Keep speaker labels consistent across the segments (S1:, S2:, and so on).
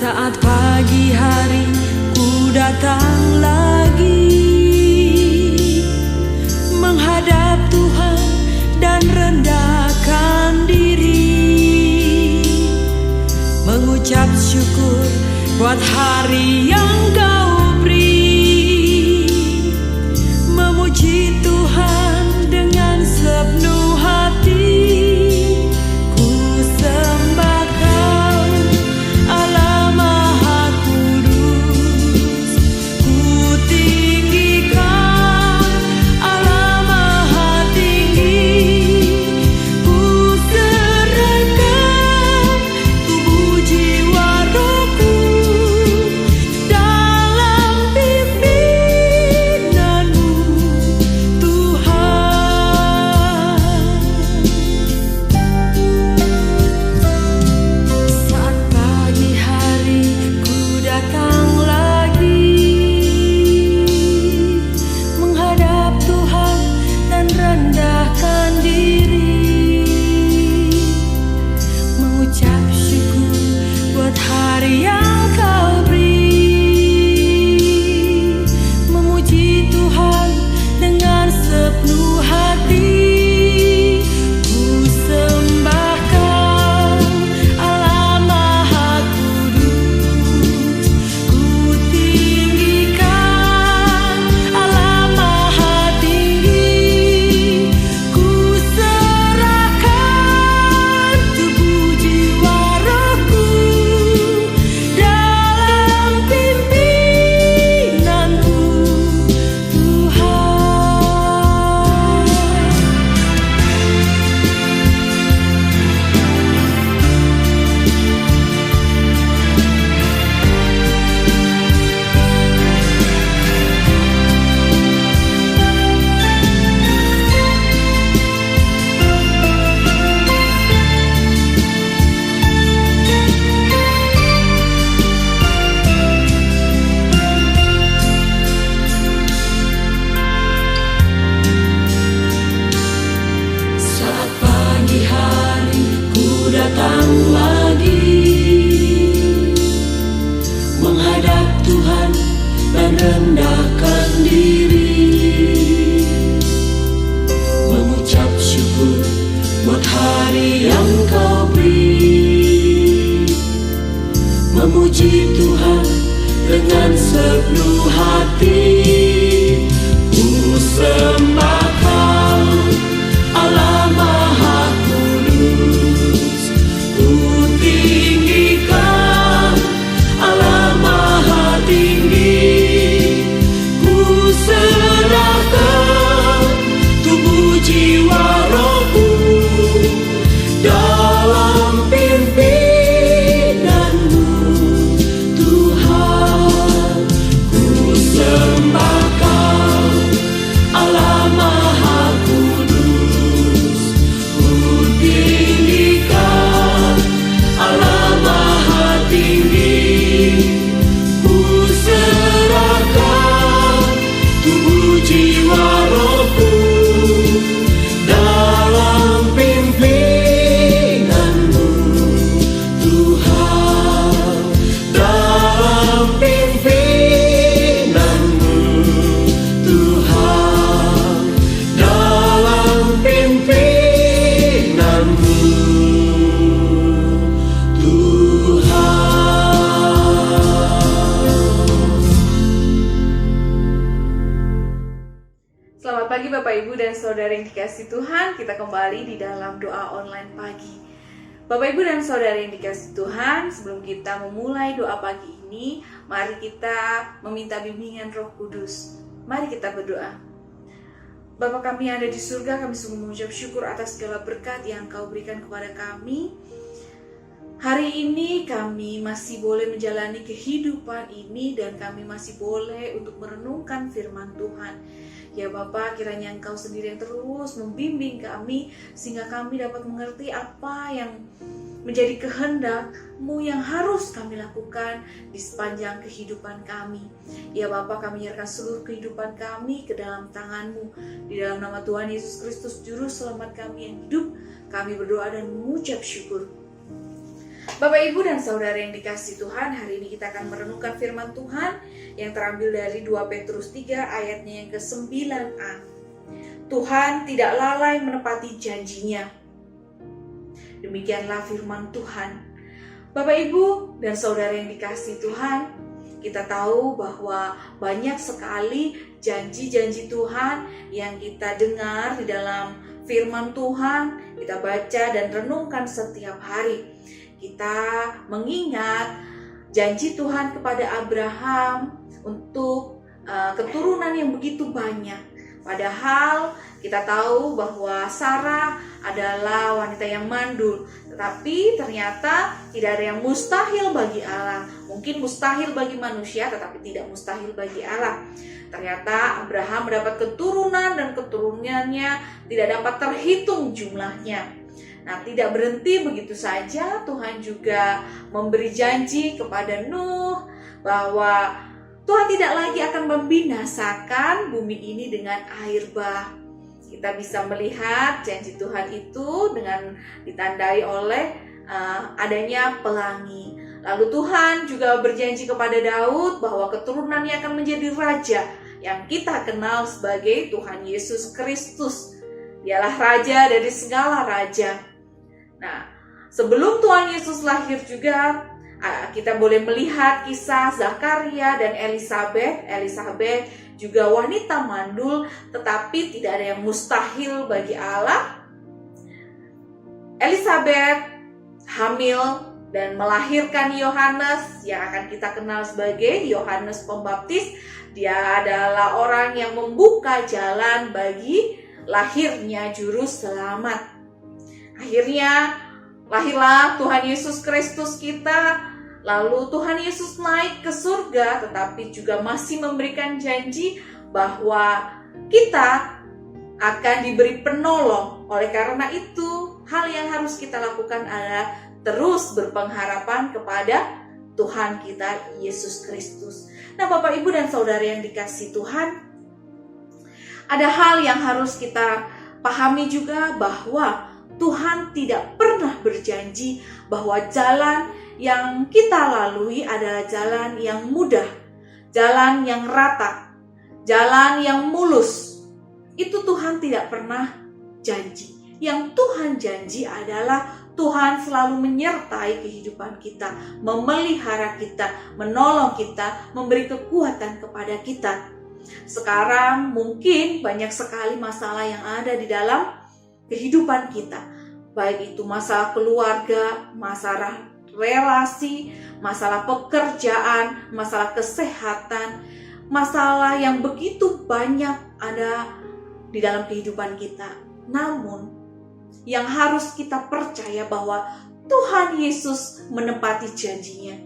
S1: Saat pagi hari ku datang lagi menghadap Tuhan dan rendahkan diri, mengucap syukur buat hari yang Kau beri, memuji Tuhan dengan sepenuh hati. Ku sembah Kau, Allah Maha Kudus. Ku tinggikan Allah Maha Tinggi. Ku serahkan tubuh jiwa rohku dalam pimpinanmu, Tuhan. Saat pagi hari ku datang lagi menghadap Tuhan dan rendahkan diri, mengucap syukur buat hari yang Kau beri, memuji Tuhan dengan sepenuh hati. Ku sembah Kau, Allah Maha Kudus. Ku tinggikan Allah Maha Tinggi. Ku serahkan tubuh jiwa rohku dalam pimpinanmu, Tuhan. Saat pagi hari ku datang lagi menghadap Tuhan dan rendahkan diri, mengucap syukur buat hari yang Kau beri, memuji Tuhan dengan sepenuh hati. Ku sembah Kau, Allah Maha Kudus. Ku tinggikan Allah Maha Tinggi. Ku serahkan tubuh jiwa rohku dalam pimpinanmu, Tuhan. Ku sembah Kau, Allah Maha Kudus. Ku tinggikan Allah Maha Tinggi. Ku serahkan tubuh jiwa rohku dalam pimpinanmu, Tuhan. Dalam pimpinanmu, Tuhan. Dalam pimpinanmu, Tuhan.
S2: Selamat pagi Bapak Ibu dan Saudara yang dikasihi Tuhan. Kita kembali di dalam doa online pagi. Bapak Ibu dan Saudara yang dikasihi Tuhan, sebelum kita memulai doa pagi ini, mari kita meminta bimbingan Roh Kudus. Mari kita berdoa. Bapa kami yang ada di surga, kami sungguh mengucap syukur atas segala berkat yang Kau berikan kepada kami. Hari ini kami masih boleh menjalani kehidupan ini dan kami masih boleh untuk merenungkan firman Tuhan. Ya Bapa, kiranya Engkau sendiri yang terus membimbing kami sehingga kami dapat mengerti apa yang menjadi kehendak-Mu yang harus kami lakukan di sepanjang kehidupan kami. Ya Bapa, kami menyerahkan seluruh kehidupan kami ke dalam tangan-Mu. Di dalam nama Tuhan Yesus Kristus, Juru Selamat kami yang hidup, kami berdoa dan mengucap syukur. Bapak, Ibu, dan Saudara yang dikasihi Tuhan, hari ini kita akan merenungkan firman Tuhan yang terambil dari 2 Petrus 3 ayatnya yang ke-9a. Tuhan tidak lalai menepati janjinya. Demikianlah firman Tuhan. Bapak, Ibu, dan Saudara yang dikasihi Tuhan, kita tahu bahwa banyak sekali janji-janji Tuhan yang kita dengar di dalam firman Tuhan, kita baca dan renungkan setiap hari. Kita mengingat janji Tuhan kepada Abraham untuk keturunan yang begitu banyak. Padahal kita tahu bahwa Sarah adalah wanita yang mandul, tetapi ternyata tidak ada yang mustahil bagi Allah. Mungkin mustahil bagi manusia, tetapi tidak mustahil bagi Allah. Ternyata Abraham mendapat keturunan dan keturunannya tidak dapat terhitung jumlahnya. Nah, tidak berhenti begitu saja, Tuhan juga memberi janji kepada Nuh bahwa Tuhan tidak lagi akan membinasakan bumi ini dengan air bah. Kita bisa melihat janji Tuhan itu dengan ditandai oleh adanya pelangi. Lalu Tuhan juga berjanji kepada Daud bahwa keturunannya akan menjadi raja yang kita kenal sebagai Tuhan Yesus Kristus. Dialah raja dari segala raja. Nah, sebelum Tuhan Yesus lahir juga kita boleh melihat kisah Zakaria dan Elisabet. Elisabet juga wanita mandul, tetapi tidak ada yang mustahil bagi Allah. Elisabet hamil dan melahirkan Yohanes yang akan kita kenal sebagai Yohanes Pembaptis. Dia adalah orang yang membuka jalan bagi lahirnya juru selamat. Akhirnya lahirlah Tuhan Yesus Kristus kita. Lalu Tuhan Yesus naik ke surga, tetapi juga masih memberikan janji bahwa kita akan diberi penolong. Oleh karena itu, hal yang harus kita lakukan adalah terus berpengharapan kepada Tuhan kita Yesus Kristus. Nah, Bapak, Ibu, dan Saudara yang dikasihi Tuhan, ada hal yang harus kita pahami juga bahwa Tuhan tidak pernah berjanji bahwa jalan yang kita lalui adalah jalan yang mudah, jalan yang rata, jalan yang mulus. Itu Tuhan tidak pernah janji. Yang Tuhan janji adalah Tuhan selalu menyertai kehidupan kita, memelihara kita, menolong kita, memberi kekuatan kepada kita. Sekarang mungkin banyak sekali masalah yang ada di dalam kehidupan kita, baik itu masalah keluarga, masalah relasi, masalah pekerjaan, masalah kesehatan, masalah yang begitu banyak ada di dalam kehidupan kita. Namun, yang harus kita percaya bahwa Tuhan Yesus menepati janjinya.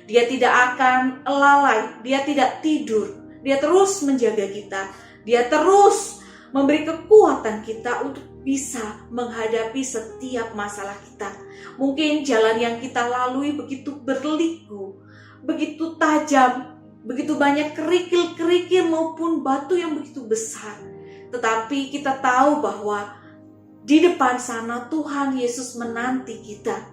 S2: Dia tidak akan lalai, dia tidak tidur, dia terus menjaga kita, dia terus memberi kekuatan kita untuk bisa menghadapi setiap masalah kita. Mungkin jalan yang kita lalui begitu berliku, begitu tajam, begitu banyak kerikil-kerikil maupun batu yang begitu besar. Tetapi kita tahu bahwa di depan sana Tuhan Yesus menanti kita.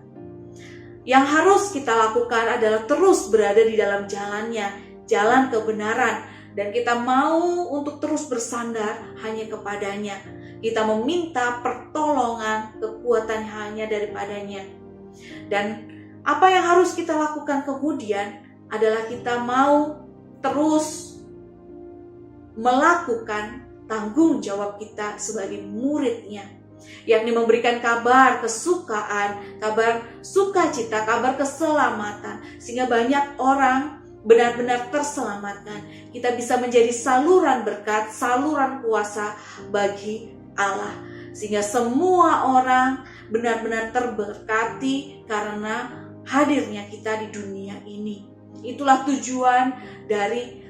S2: Yang harus kita lakukan adalah terus berada di dalam jalannya, jalan kebenaran. Dan kita mau untuk terus bersandar hanya kepadanya. Kita meminta pertolongan, kekuatan hanya daripadanya. Dan apa yang harus kita lakukan kemudian adalah kita mau terus melakukan tanggung jawab kita sebagai muridnya, yakni memberikan kabar kesukaan, kabar sukacita, kabar keselamatan, sehingga banyak orang benar-benar terselamatkan. Kita bisa menjadi saluran berkat, saluran kuasa bagi Allah, sehingga semua orang benar-benar terberkati karena hadirnya kita di dunia ini. Itulah tujuan dari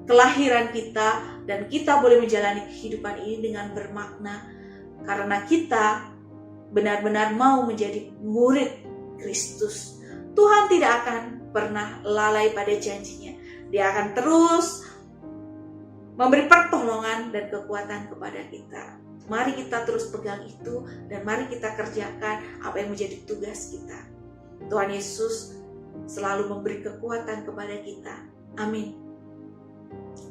S2: kelahiran kita, dan kita boleh menjalani kehidupan ini dengan bermakna karena kita benar-benar mau menjadi murid Kristus. Tuhan tidak akan pernah lalai pada janjinya. Dia akan terus memberi pertolongan dan kekuatan kepada kita. Mari kita terus pegang itu dan mari kita kerjakan apa yang menjadi tugas kita. Tuhan Yesus selalu memberi kekuatan kepada kita. Amin.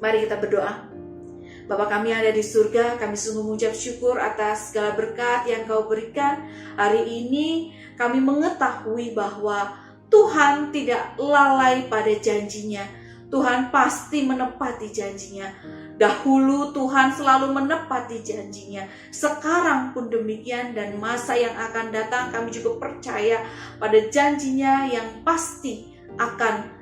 S2: Mari kita berdoa. Bapa kami yang ada di surga, kami sungguh mengucap syukur atas segala berkat yang Kau berikan. Hari ini kami mengetahui bahwa Tuhan tidak lalai pada janjinya. Tuhan pasti menepati janjinya. Dahulu Tuhan selalu menepati janjinya. Sekarang pun demikian, dan masa yang akan datang kami juga percaya pada janjinya yang pasti akan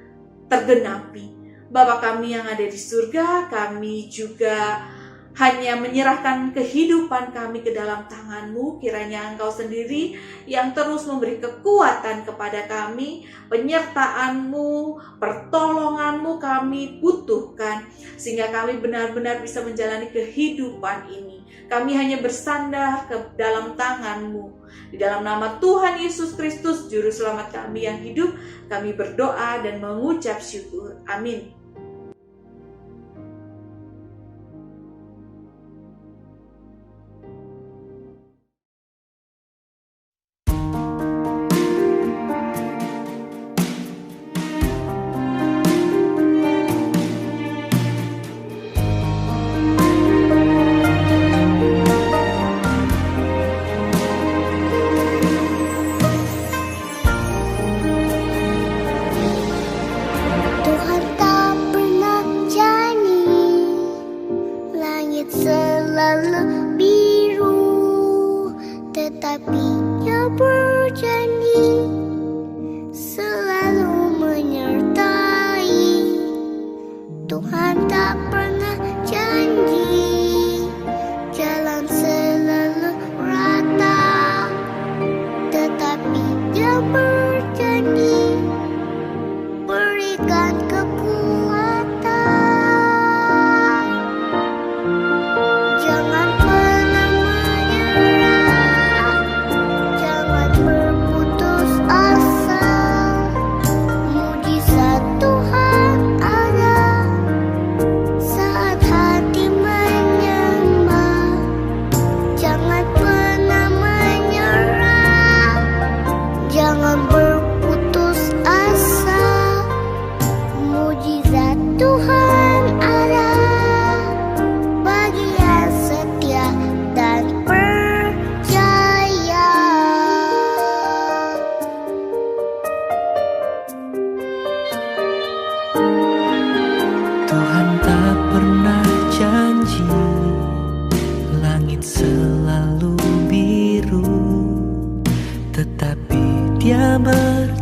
S2: tergenapi. Bapa kami yang ada di surga, kami juga hanya menyerahkan kehidupan kami ke dalam tangan-Mu. Kiranya Engkau sendiri yang terus memberi kekuatan kepada kami, penyertaan-Mu, pertolongan-Mu kami butuhkan, sehingga kami benar-benar bisa menjalani kehidupan ini. Kami hanya bersandar ke dalam tangan-Mu. Di dalam nama Tuhan Yesus Kristus, Juru Selamat kami yang hidup, kami berdoa dan mengucap syukur. Amin.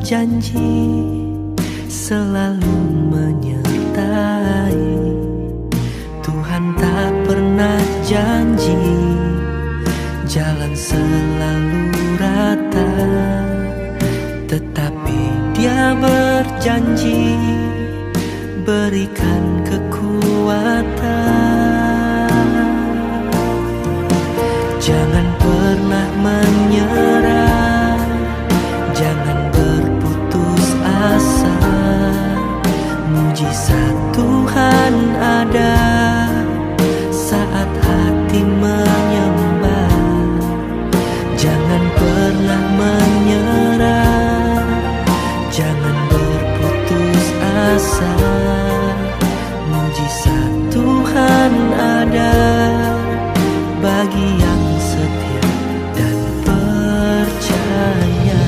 S3: Janji selalu menyertai. Tuhan tak pernah janji jalan selalu rata, tetapi Dia berjanji berikan kekuatan. Jangan pernah menyerah, jangan asa. Mujizat Tuhan ada saat hati menyembah. Jangan pernah menyerah, jangan berputus asa. Mujizat Tuhan ada bagi yang setia dan percaya.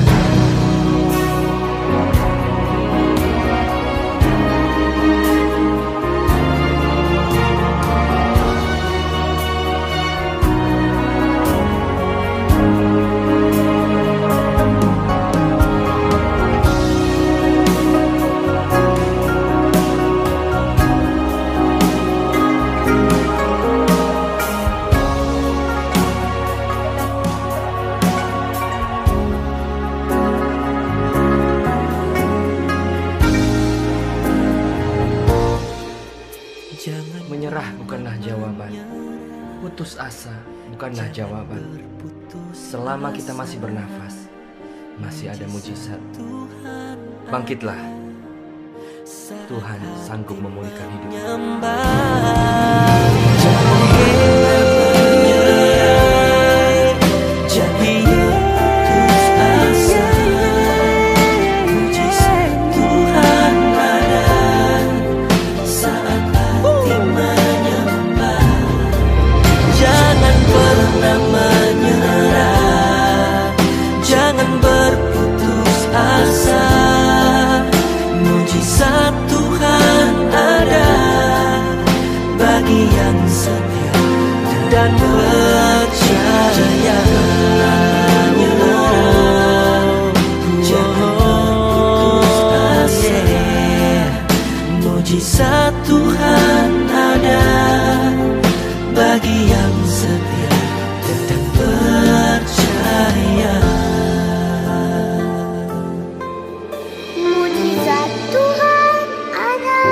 S3: Menyerah bukanlah jawaban, putus asa bukanlah jawaban. Selama kita masih bernafas, masih ada mujizat. Bangkitlah, Tuhan sanggup memulihkan hidup.
S4: Mujizat Tuhan ada bagi yang setia dan percaya. Mujizat Tuhan ada bagi yang setia dan percaya.
S5: Mujizat Tuhan ada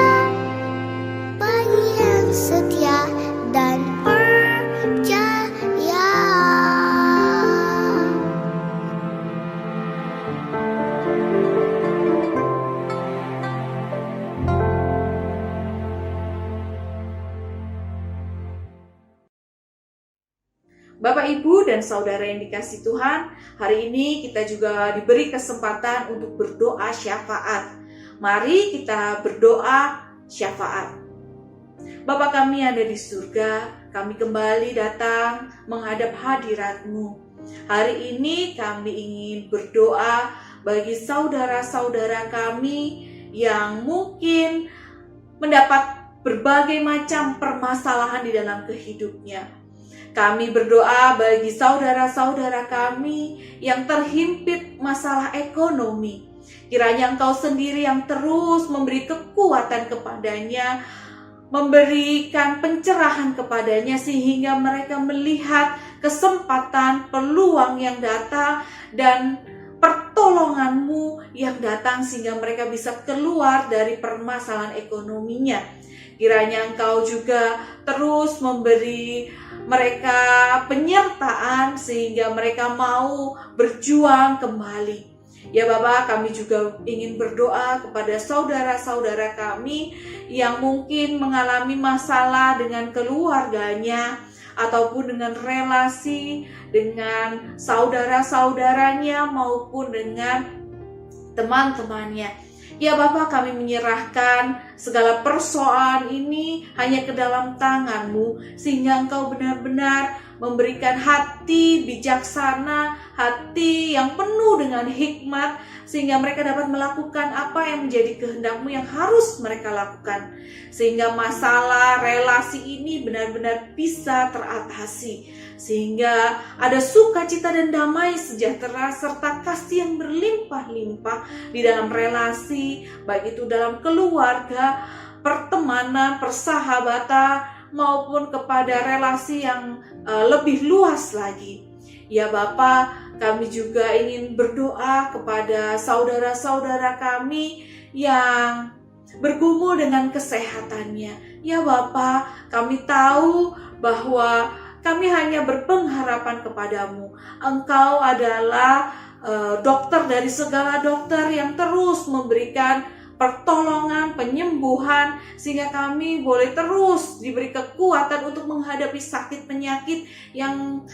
S5: bagi yang setia dan percaya.
S2: Bapak, Ibu, dan Saudara yang dikasihi Tuhan, hari ini kita juga diberi kesempatan untuk berdoa syafaat. Mari kita berdoa syafaat. Bapa kami yang ada di surga, kami kembali datang menghadap hadirat-Mu. Hari ini kami ingin berdoa bagi saudara-saudara kami yang mungkin mendapat berbagai macam permasalahan di dalam kehidupnya. Kami berdoa bagi saudara-saudara kami yang terhimpit masalah ekonomi. Kiranya Engkau sendiri yang terus memberi kekuatan kepadanya, memberikan pencerahan kepadanya sehingga mereka melihat kesempatan, peluang yang datang dan pertolongan-Mu yang datang sehingga mereka bisa keluar dari permasalahan ekonominya. Kiranya Engkau juga terus memberi mereka penyertaan sehingga mereka mau berjuang kembali. Ya Bapak, kami juga ingin berdoa kepada saudara-saudara kami yang mungkin mengalami masalah dengan keluarganya ataupun dengan relasi dengan saudara-saudaranya maupun dengan teman-temannya. Ya Bapak, kami menyerahkan segala persoalan ini hanya ke dalam tangan-Mu, sehingga Engkau benar-benar memberikan hati bijaksana, hati yang penuh dengan hikmat, sehingga mereka dapat melakukan apa yang menjadi kehendak-Mu yang harus mereka lakukan. Sehingga masalah relasi ini benar-benar bisa teratasi. Sehingga ada sukacita dan damai sejahtera serta kasih yang berlimpah-limpah di dalam relasi, baik itu dalam keluarga, pertemanan, persahabatan, maupun kepada relasi yang lebih luas lagi. Ya Bapa, kami juga ingin berdoa kepada saudara-saudara kami yang bergumul dengan kesehatannya. Ya Bapa, kami tahu bahwa kami hanya berpengharapan kepadamu. Engkau adalah dokter dari segala dokter yang terus memberikan pertolongan, penyembuhan, sehingga kami boleh terus diberi kekuatan untuk menghadapi sakit penyakit yang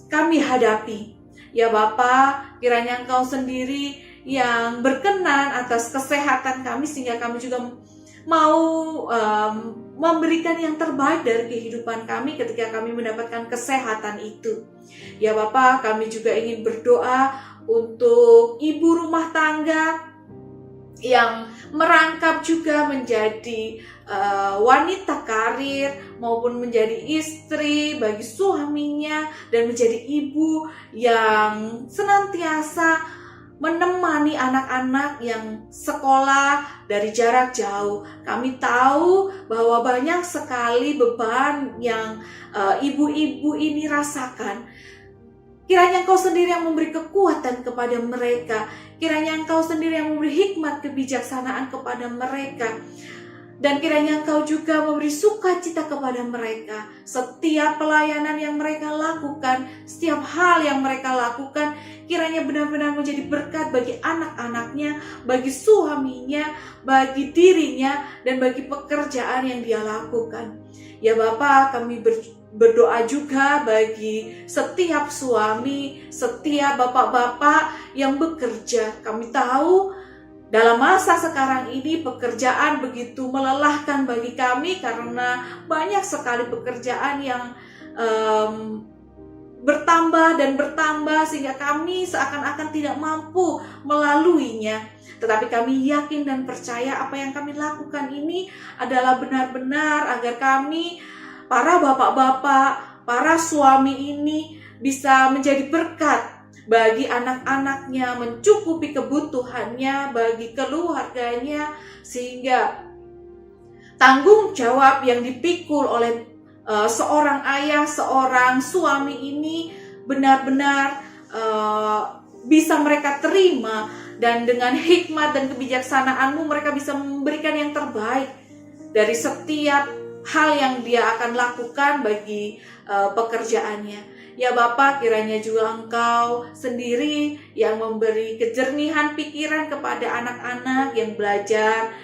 S2: kami hadapi. Ya Bapa, kiranya Engkau sendiri yang berkenan atas kesehatan kami, sehingga kami juga mau memberikan yang terbaik dari kehidupan kami ketika kami mendapatkan kesehatan itu. Ya Bapa, kami juga ingin berdoa untuk ibu rumah tangga yang merangkap juga menjadi wanita karir maupun menjadi istri bagi suaminya dan menjadi ibu yang senantiasa menemani anak-anak yang sekolah dari jarak jauh. Kami tahu bahwa banyak sekali beban yang ibu-ibu ini rasakan. Kiranya Engkau sendiri yang memberi kekuatan kepada mereka. Kiranya Engkau sendiri yang memberi hikmat kebijaksanaan kepada mereka. Dan kiranya Engkau juga memberi sukacita kepada mereka. Setiap pelayanan yang mereka lakukan, setiap hal yang mereka lakukan, kiranya benar-benar menjadi berkat bagi anak-anaknya, bagi suaminya, bagi dirinya, dan bagi pekerjaan yang dia lakukan. Ya Bapa, kami berdoa juga bagi setiap suami, setiap bapak-bapak yang bekerja. Kami tahu dalam masa sekarang ini pekerjaan begitu melelahkan bagi kami karena banyak sekali pekerjaan yang bertambah dan bertambah sehingga kami seakan-akan tidak mampu melaluinya. Tetapi kami yakin dan percaya apa yang kami lakukan ini adalah benar-benar agar kami, para bapak-bapak, para suami ini bisa menjadi berkat bagi anak-anaknya, mencukupi kebutuhannya, bagi keluarganya, sehingga tanggung jawab yang dipikul oleh seorang ayah, seorang suami ini benar-benar bisa mereka terima, dan dengan hikmat dan kebijaksanaan-Mu mereka bisa memberikan yang terbaik dari setiap hal yang dia akan lakukan bagi pekerjaannya. Ya Bapa, kiranya juga Engkau sendiri yang memberi kejernihan pikiran kepada anak-anak yang belajar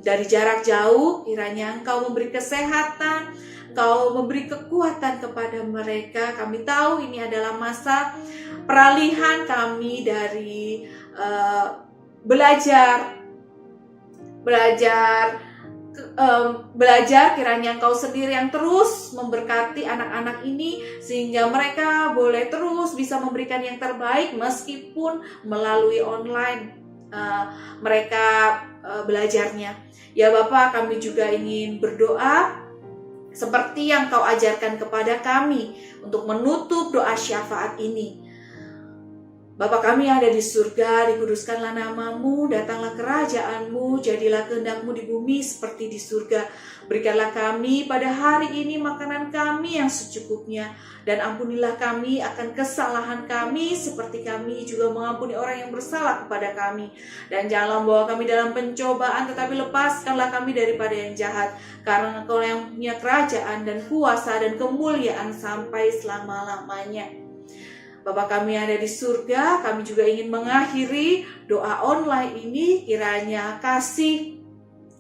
S2: dari jarak jauh. Kiranya Engkau memberi kesehatan, Engkau memberi kekuatan kepada mereka. Kami tahu ini adalah masa peralihan kami dari belajar, kiranya Engkau sendiri yang terus memberkati anak-anak ini sehingga mereka boleh terus bisa memberikan yang terbaik meskipun melalui online mereka belajarnya. Ya Bapa, kami juga ingin berdoa seperti yang Kau ajarkan kepada kami untuk menutup doa syafaat ini. Bapa kami yang ada di surga, dikuduskanlah nama-Mu, datanglah kerajaan-Mu, jadilah kehendak-Mu di bumi seperti di surga. Berikanlah kami pada hari ini makanan kami yang secukupnya, dan ampunilah kami akan kesalahan kami seperti kami juga mengampuni orang yang bersalah kepada kami. Dan janganlah membawa kami dalam pencobaan, tetapi lepaskanlah kami daripada yang jahat, karena Engkau yang punya kerajaan dan kuasa dan kemuliaan sampai selama-lamanya. Bapa kami yang ada di surga, kami juga ingin mengakhiri doa online ini, kiranya kasih,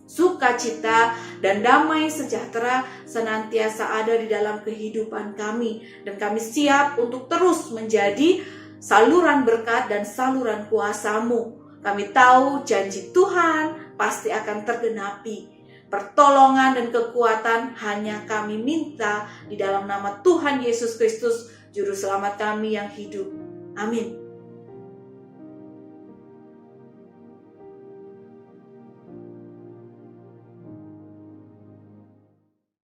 S2: sukacita, dan damai sejahtera senantiasa ada di dalam kehidupan kami. Dan kami siap untuk terus menjadi saluran berkat dan saluran kuasa-Mu. Kami tahu janji Tuhan pasti akan tergenapi. Pertolongan dan kekuatan hanya kami minta di dalam nama Tuhan Yesus Kristus, Juru Selamat kami yang hidup. Amin.